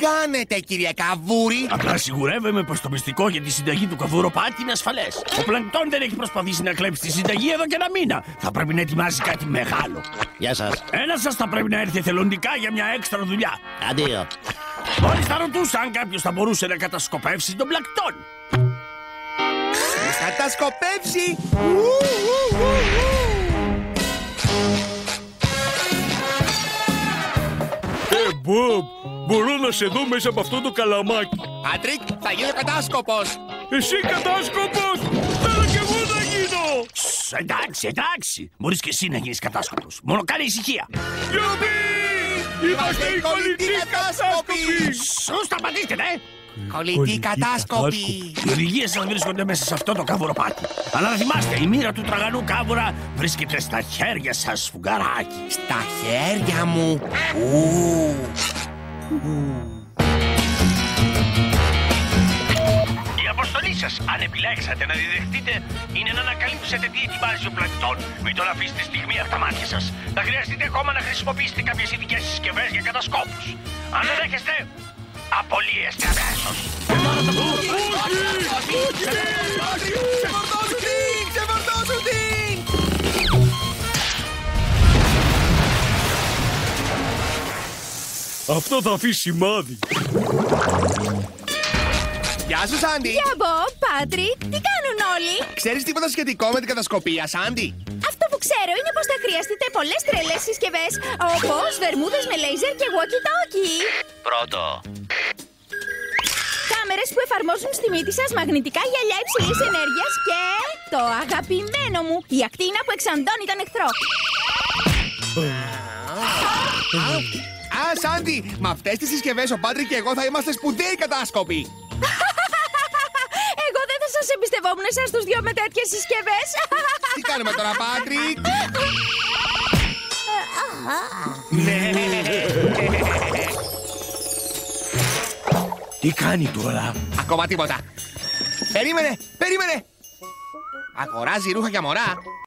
κάνετε, κύριε Καβούρη? Απλά σιγουρεύομαι πως το μυστικό για τη συνταγή του καβουροπάτη είναι ασφαλές. Ο Πλανκτόν δεν έχει προσπαθήσει να κλέψει τη συνταγή εδώ και ένα μήνα. Θα πρέπει να ετοιμάζει κάτι μεγάλο. Γεια σας. Ένας σας θα πρέπει να έρθει εθελοντικά για μια έξτρα δουλειά. Αντίο. Μόλις θα ρωτούσα αν κάποιος θα μπορούσε να κατασκοπεύσει τον Πλανκτόν. Κατασκοπεύσει! Μπομπ, μπορώ να σε δω μέσα από αυτό το καλαμάκι. Πάτρικ, θα γίνω κατάσκοπος. Εσύ κατάσκοπος! Θέλω κι εγώ να γίνω! Εντάξει. Μπορείς και εσύ να γίνεις κατάσκοπος. Μόνο κάνε ησυχία. Γιουπί! Είμαστε οι κολλητοί κατάσκοποι! Σου σταματήστε, ναι! Κολλητοί κατάσκοποι. Οι οδηγίες σας βρίσκονται μέσα σε αυτό το καβουροπάτι. Αλλά να θυμάστε, η μοίρα του τραγανού κάβουρα βρίσκεται στα χέρια σας, σφουγγαράκι. Στα χέρια μου. Η αποστολή σας, αν επιλέξατε να διδεχτείτε, είναι να ανακαλύψετε τι ετοιμάζει ο Πλανκτόν. Μην τον αφήσετε στιγμή από τα μάτια σας. Θα χρειαστείτε ακόμα να χρησιμοποιήσετε κάποιες ειδικές συσκευές για κατασκόπους. Αν δεν έχετε, απολύεστε αμέσως. Ξεφορτώσουν την! Αυτό θα αφήσει σημάδι. Γεια σου, Σάντι. Γεια, Μπομπ, Πάτρικ, τι κάνουν όλοι? Ξέρεις τίποτα σχετικό με την κατασκοπία, Σάντι? Αυτό που ξέρω είναι πως θα χρειαστείτε πολλές τρελές συσκευές, όπως βερμούδες με λέιζερ και walkie-talkie. Πρώτο. Κάμερες που εφαρμόζουν στη μύτη σας μαγνητικά γυαλιά υψηλής ενέργειας και το αγαπημένο μου, η ακτίνα που εξαντώνει τον εχθρό. Σάντι, με αυτές τις συσκευές ο Πάτρικ και εγώ θα είμαστε σπουδαίοι κατάσκοποι. Εγώ δεν θα σας εμπιστευόμουν εσάς τους δυο με τέτοιες συσκευές. Τι κάνουμε τώρα, Πάτρικ? Τι κάνει τώρα? Ακόμα τίποτα. Περίμενε! Αγοράζει ρούχα για μωρά.